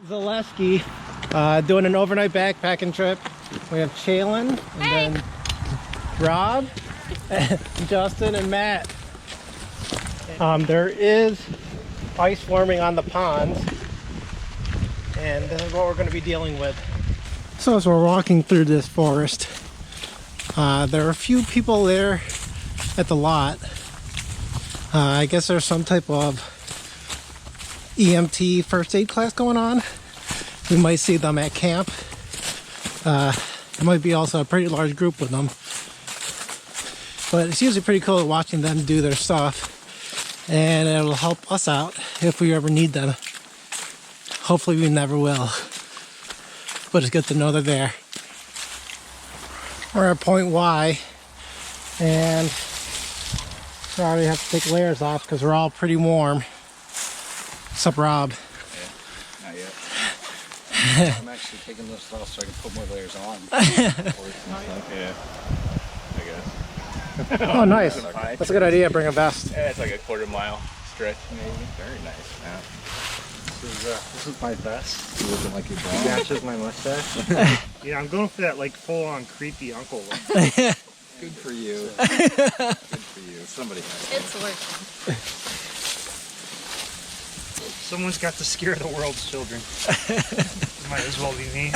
Zaleski, doing an overnight backpacking trip. We have Chalin, and then Rob, and Justin, and Matt. There is ice forming on the ponds, and this is what we're going to be dealing with. So as we're walking through this forest, there are a few people there at the lot. I guess there's some type of EMT first aid class going on. We might see them at camp. There might be also a pretty large group with them. But it's usually pretty cool watching them do their stuff. And it'll help us out if we ever need them. Hopefully we never will. But it's good to know they're there. We're at point Y. And we already have to take layers off because we're all pretty warm. Except Rob. Yeah, not yet. I'm actually taking this off so I can put more layers on. Yeah, I guess. Oh, nice. That's a good idea. Bring a vest. Yeah, it's like a quarter-mile stretch, maybe. Very nice. Yeah. This is my vest. You looking like your dog? Matches my mustache. Yeah, I'm going for that like full-on creepy uncle look. Good for you. Good for you. Somebody has it. It's working. Someone's got to scare the world's children. Might as well be me.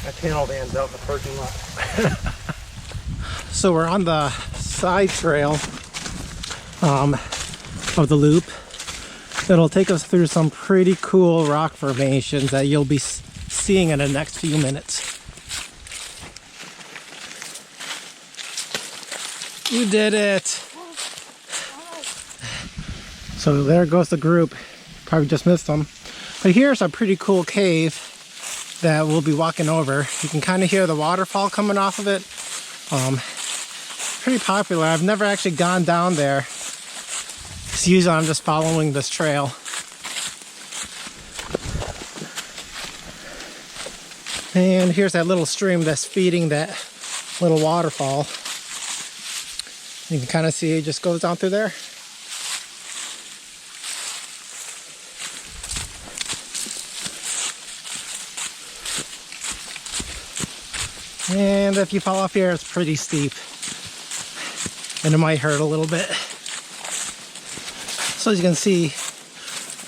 My panel van's out in the parking lot. So we're on the side trail of the loop. That'll take us through some pretty cool rock formations that you'll be seeing in the next few minutes. You did it! So there goes the group. Probably just missed them. But here's a pretty cool cave that we'll be walking over. You can kind of hear the waterfall coming off of it. Pretty popular. I've never actually gone down there. Because usually I'm just following this trail. And here's that little stream that's feeding that little waterfall. You can kind of see it just goes down through there. And if you fall off here, it's pretty steep. And it might hurt a little bit. So as you can see,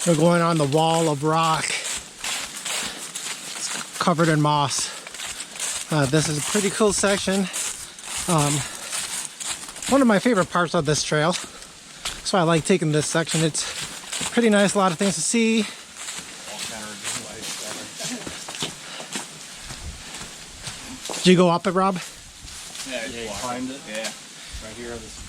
we're going on the wall of rock. It's covered in moss. This is a pretty cool section. One of my favorite parts of this trail. So I like taking this section. It's pretty nice, a lot of things to see. Did you go up it, Rob? Yeah, you climbed it. Yeah. Right here, this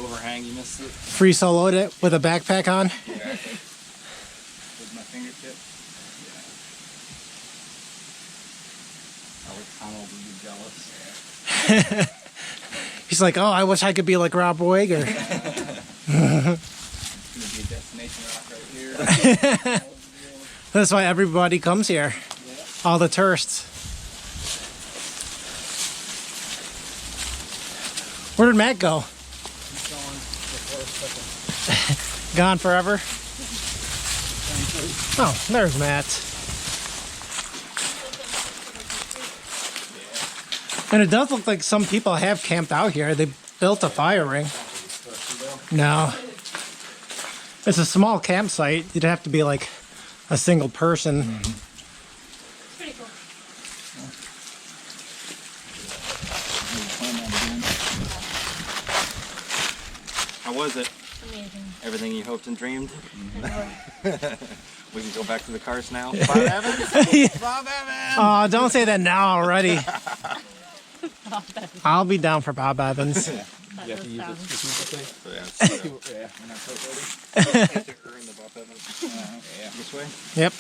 overhang, you missed it. Free soloed it with a backpack on? Yeah. With my fingertip. Yeah. Our tunnel would be jealous. He's like, oh, I wish I could be like Rob Wager. It's going to be a destination rock right here. That's why everybody comes here. Yeah. All the tourists. Where did Matt go? He's gone before second. Gone forever? Oh, there's Matt. And it does look like some people have camped out here. They built a fire ring. No. It's a small campsite. You'd have to be like a single person. Pretty cool. How was it? Amazing. Everything you hoped and dreamed? We can go back to the cars now. Bob Evans? Bob Evans! Oh, don't say that now already. I'll be down for Bob Evans. You have to use it strategically. So yeah, we're not so ready. You have to earn the Bob Evans. Yeah. This way? Yep.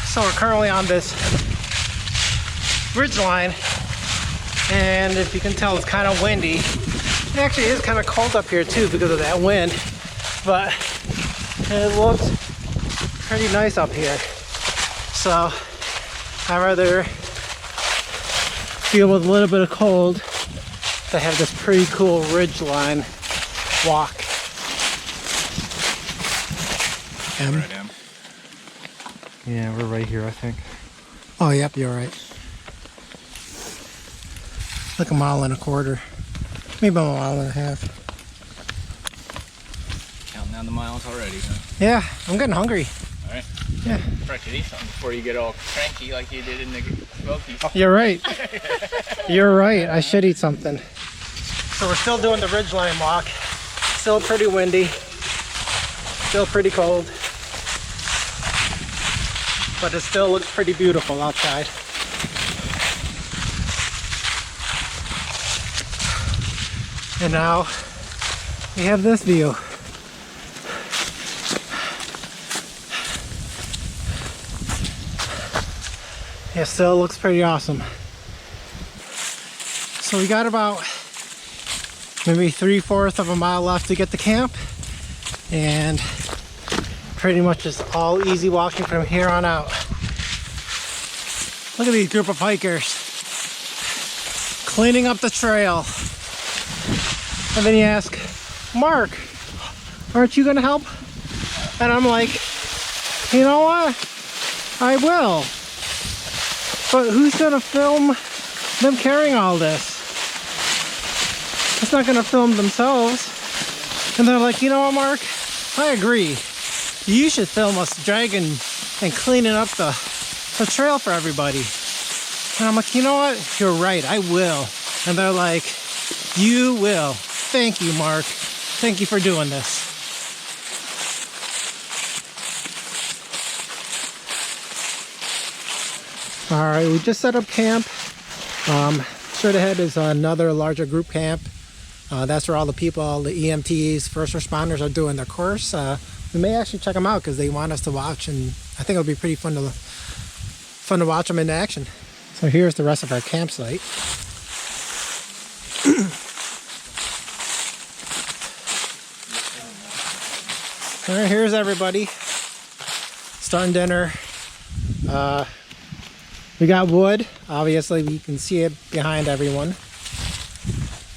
So we're currently on this ridge line, and if you can tell, it's kind of windy. It actually is kind of cold up here too because of that wind, but it looks pretty nice up here. So I'd rather feel with a little bit of cold to have this pretty cool ridge line walk. Right, Em? Yeah, we're right here, I think. Oh, yep, you're right. Like a mile and a quarter. Maybe a mile and a half. Counting down the miles already, huh? Yeah, I'm getting hungry. Alright. Yeah. Probably could eat something before you get all cranky like you did in the Smokies. You're right. You're right. I should eat something. So we're still doing the ridgeline walk. Still pretty windy. Still pretty cold. But it still looks pretty beautiful outside. And now we have this view. It still looks pretty awesome. So we got about maybe 3/4 of a mile left to get to camp, and pretty much it's all easy walking from here on out. Look at these group of hikers cleaning up the trail. And then you ask, Mark, aren't you gonna help? And I'm like, you know what? I will. But who's gonna film them carrying all this? It's not gonna film themselves. And they're like, you know what, Mark? I agree. You should film us dragging and cleaning up the trail for everybody. And I'm like, you know what? You're right, I will. And they're like, you will. Thank you, Mark. Thank you for doing this. All right, we just set up camp. Straight ahead is another larger group camp. That's where all the people, all the EMTs, first responders are doing their course. We may actually check them out because they want us to watch, and I think it'll be pretty fun to watch them in action. So here's the rest of our campsite. All right, here's everybody starting dinner. We got wood, obviously you can see it behind everyone,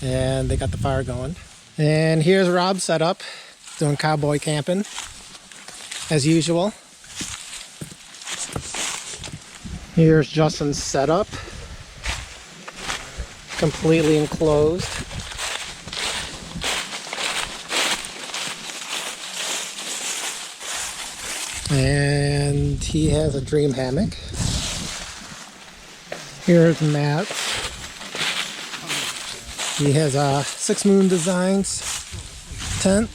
and they got the fire going. And here's Rob's setup, doing cowboy camping as usual. Here's Justin's setup, completely enclosed. And he has a dream hammock. Here's Matt. He has a 6 Moon Designs tent.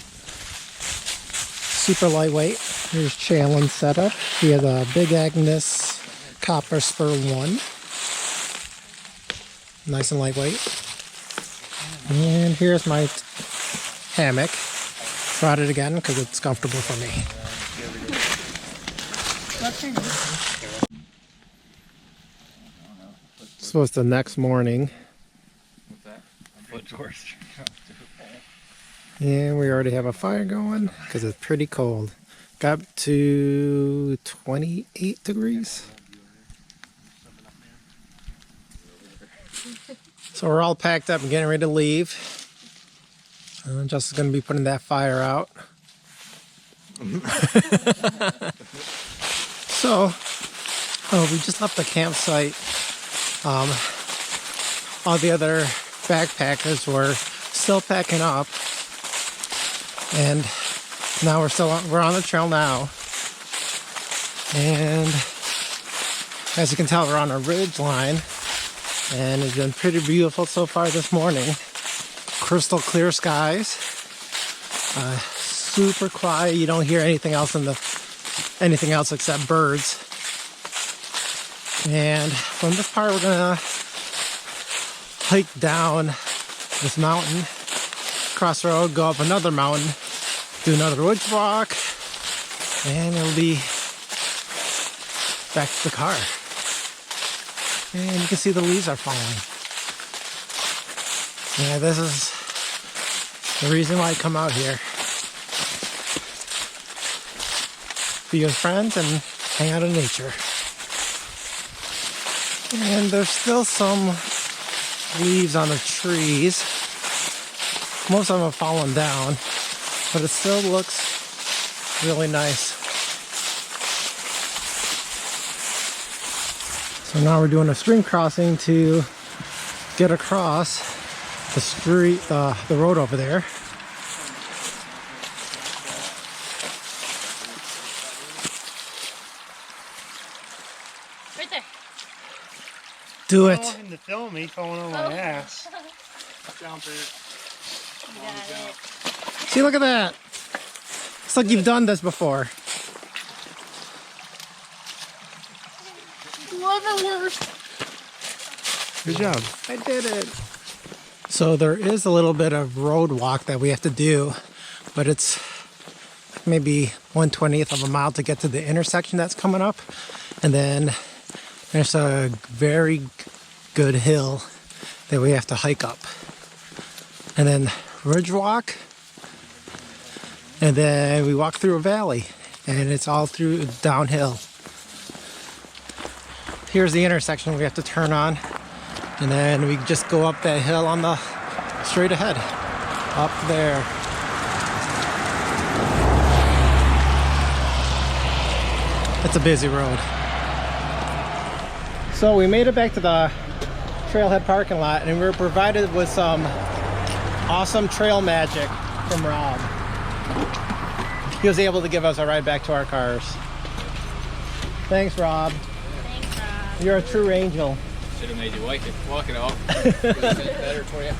Super lightweight. Here's Chalin's setup. He has a Big Agnes Copper Spur 1. Nice and lightweight. And here's my hammock. Brought it again because it's comfortable for me. So it's the next morning. What's that? Foot George. And we already have a fire going because it's pretty cold. Got up to 28 degrees. So we're all packed up and getting ready to leave. Justin's going to be putting that fire out. So, we just left the campsite. All the other backpackers were still packing up, and now we're on the trail now. And as you can tell, we're on a ridge line, and it's been pretty beautiful so far this morning. Crystal clear skies, super quiet. You don't hear anything else except birds. And from this part, we're gonna hike down this mountain, cross the road, go up another mountain, do another woods walk, and it'll be back to the car. And you can see the leaves are falling. Yeah, this is the reason why I come out here. Be with friends and hang out in nature. And there's still some leaves on the trees. Most of them have fallen down, but it still looks really nice. So now we're doing a stream crossing to get across the street, the road over there. Right there. Do I it. don't want him to film me falling on my ass. Jump it. You got it. See, look at that. It's like you've done this before. Good job. I did it. So there is a little bit of road walk that we have to do, but it's maybe 1/20th of a mile to get to the intersection that's coming up. And then there's a very good hill that we have to hike up. And then ridge walk. And then we walk through a valley, and it's all through downhill. Here's the intersection we have to turn on. And then we just go up that hill on the straight ahead. Up there. It's a busy road. So we made it back to the Trailhead parking lot, and we were provided with some awesome trail magic from Rob. He was able to give us a ride back to our cars. Thanks, Rob. Thanks, Rob. You're a true angel. Should have made you walk it off. It would have been better for you.